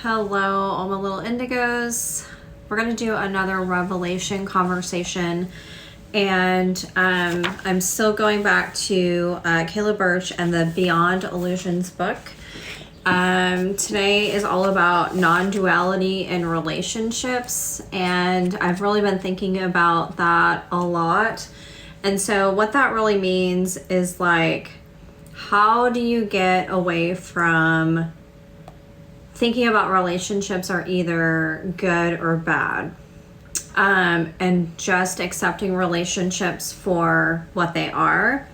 Hello, all my little indigos. We're going to do another revelation conversation. And I'm still going back to Kayla Birch and the Beyond Illusions book. Today is all about non-duality in relationships. And I've really been thinking about that a lot. And so what that really means is like, how do you get away from thinking about relationships are either good or bad, and just accepting relationships for what they are.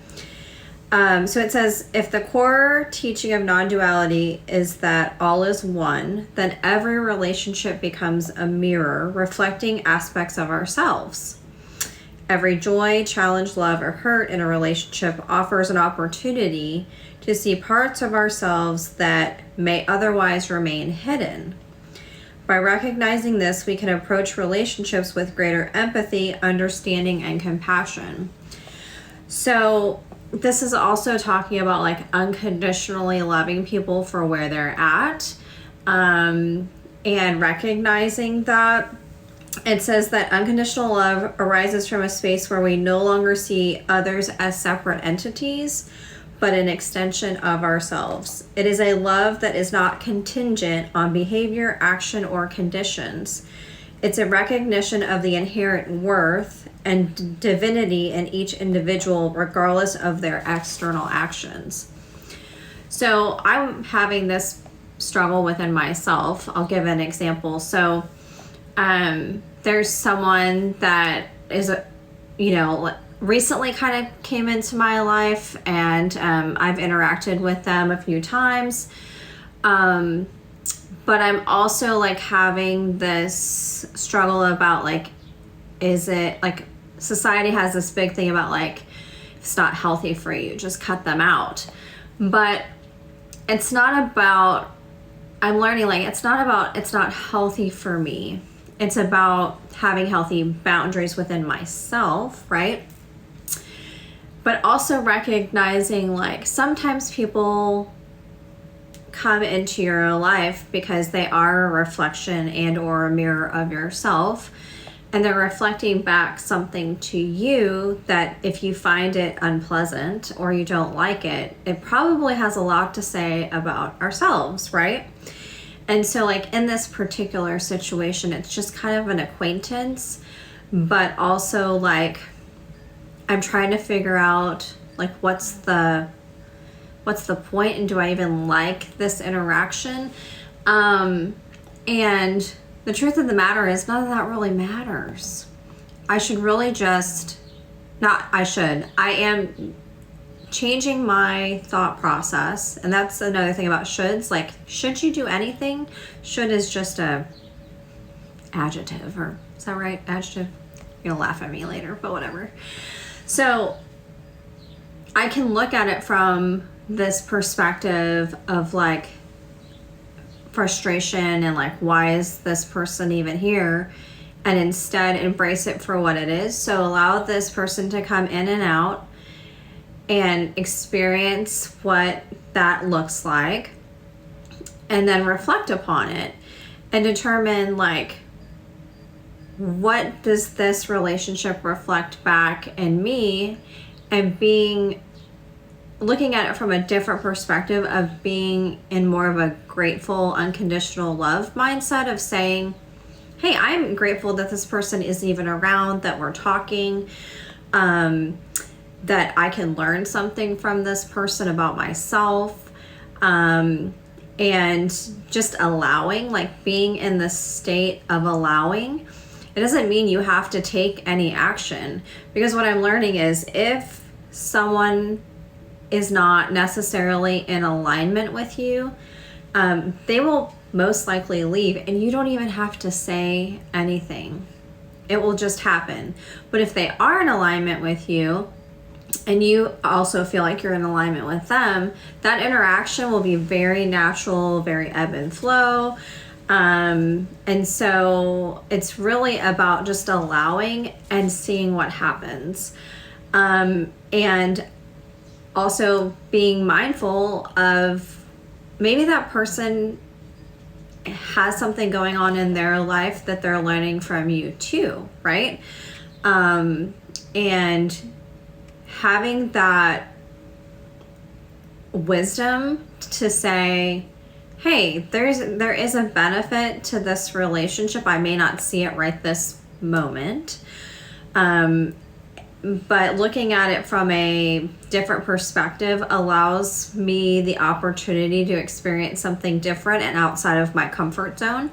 So it says, if the core teaching of non-duality is that all is one, then every relationship becomes a mirror reflecting aspects of ourselves. Every joy, challenge, love, or hurt in a relationship offers an opportunity to see parts of ourselves that may otherwise remain hidden. By recognizing this, we can approach relationships with greater empathy, understanding, and compassion. So this is also talking about like unconditionally loving people for where they're at, and recognizing that. It says that unconditional love arises from a space where we no longer see others as separate entities, but an extension of ourselves. It is a love that is not contingent on behavior, action, or conditions. It's a recognition of the inherent worth and divinity in each individual, regardless of their external actions. So I'm having this struggle within myself. I'll give an example. So there's someone that is, recently kind of came into my life, and I've interacted with them a few times. But I'm also like having this struggle about like, is it like society has this big thing about like, if it's not healthy for you, just cut them out. But it's not about, I'm learning like, it's not healthy for me. It's about having healthy boundaries within myself, right? But also recognizing like sometimes people come into your life because they are a reflection and or a mirror of yourself, and they're reflecting back something to you that if you find it unpleasant or you don't like it, it probably has a lot to say about ourselves, right? And so like in this particular situation, it's just kind of an acquaintance, but also like I'm trying to figure out like what's the point, and do I even like this interaction? And the truth of the matter is none of that really matters. I am changing my thought process, and that's another thing about shoulds. Like, should you do anything? Should is just a adjective, or is that right? Adjective. You're gonna laugh at me later, but whatever. So I can look at it from this perspective of like frustration and like, why is this person even here? And instead embrace it for what it is. So allow this person to come in and out and experience what that looks like, and then reflect upon it and determine like, what does this relationship reflect back in me, and looking at it from a different perspective of being in more of a grateful, unconditional love mindset of saying, hey, I'm grateful that this person is even around, that we're talking, that I can learn something from this person about myself, and just allowing, like being in the state of allowing. It doesn't mean you have to take any action, because what I'm learning is if someone is not necessarily in alignment with you, they will most likely leave, and you don't even have to say anything. It will just happen. But if they are in alignment with you, and you also feel like you're in alignment with them, that interaction will be very natural, very ebb and flow. And so it's really about just allowing and seeing what happens. And also being mindful of maybe that person has something going on in their life that they're learning from you too, right? And having that wisdom to say, hey, there is a benefit to this relationship. I may not see it right this moment. But looking at it from a different perspective allows me the opportunity to experience something different and outside of my comfort zone,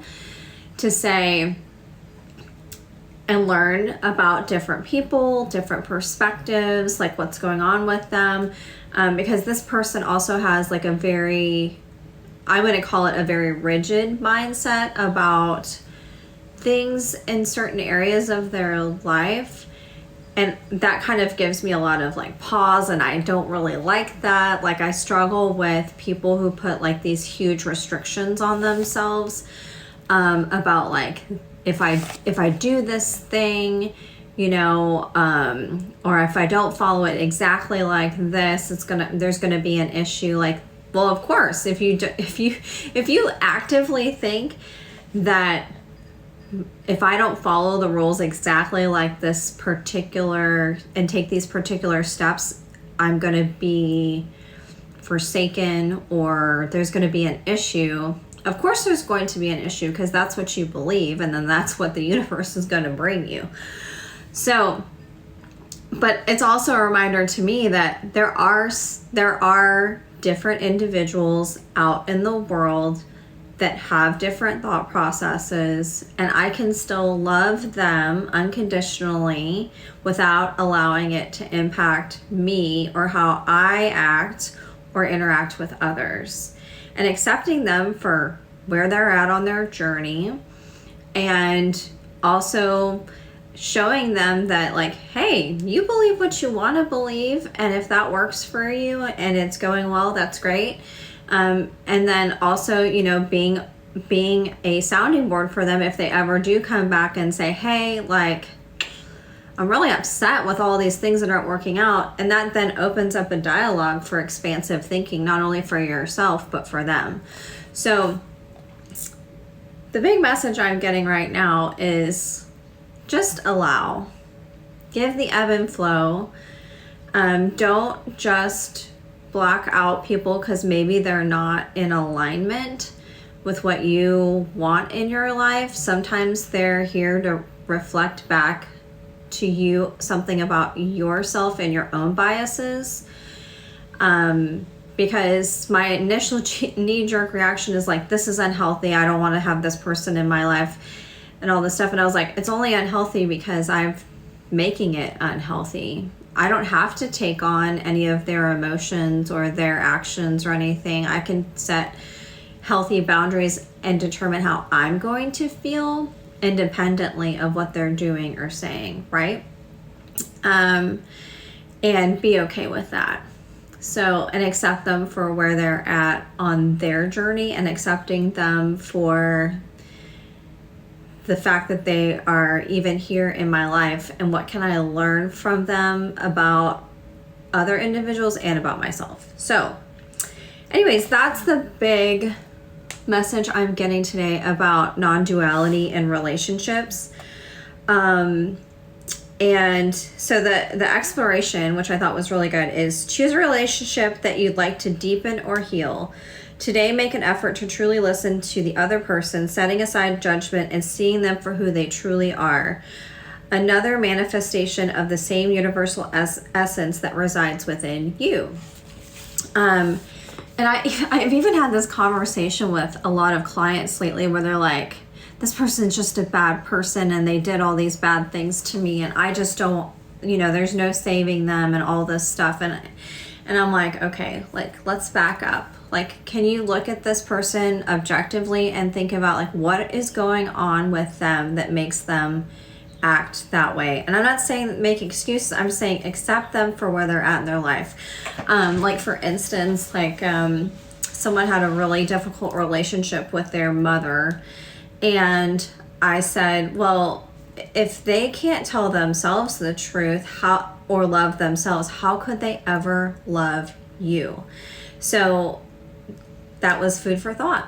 to say and learn about different people, different perspectives, like what's going on with them. Because this person also has like a very, I wouldn't call it a very rigid mindset about things in certain areas of their life. And that kind of gives me a lot of like pause, and I don't really like that. Like, I struggle with people who put like these huge restrictions on themselves, about like, if I do this thing, you know, or if I don't follow it exactly like this, there's gonna be an issue. Like, well, of course, if you actively think that if I don't follow the rules exactly like this particular and take these particular steps, I'm going to be forsaken, or there's going to be an issue. Of course there's going to be an issue, because that's what you believe, and then that's what the universe is going to bring you. So, but it's also a reminder to me that there are different individuals out in the world that have different thought processes, and I can still love them unconditionally without allowing it to impact me or how I act or interact with others, and accepting them for where they're at on their journey, and also showing them that, like, hey, you believe what you want to believe, and if that works for you and it's going well, that's great. And then also, you know, being a sounding board for them if they ever do come back and say, hey, like, I'm really upset with all these things that aren't working out. And that then opens up a dialogue for expansive thinking, not only for yourself, but for them. So the big message I'm getting right now is just allow. Give the ebb and flow. Don't just block out people because maybe they're not in alignment with what you want in your life. Sometimes they're here to reflect back to you something about yourself and your own biases. Because my initial knee-jerk reaction is like, this is unhealthy. I don't want to have this person in my life and all this stuff. And I was like, it's only unhealthy because I'm making it unhealthy. I don't have to take on any of their emotions or their actions or anything. I can set healthy boundaries and determine how I'm going to feel independently of what they're doing or saying, right? And be okay with that. So, and accept them for where they're at on their journey, and accepting them for the fact that they are even here in my life, and what can I learn from them about other individuals and about myself. So anyways, that's the big message I'm getting today about non-duality in relationships. And so the exploration, which I thought was really good, is choose a relationship that you'd like to deepen or heal. Today, make an effort to truly listen to the other person, setting aside judgment and seeing them for who they truly are. Another manifestation of the same universal essence that resides within you. And I've even had this conversation with a lot of clients lately where they're like, this person's just a bad person and they did all these bad things to me and I just don't, there's no saving them and all this stuff. And I'm like, okay, like, let's back up. Like, can you look at this person objectively and think about like what is going on with them that makes them act that way? And I'm not saying make excuses. I'm saying accept them for where they're at in their life. Like for instance, like someone had a really difficult relationship with their mother, and I said, well, if they can't tell themselves the truth, or love themselves, how could they ever love you? So that was food for thought.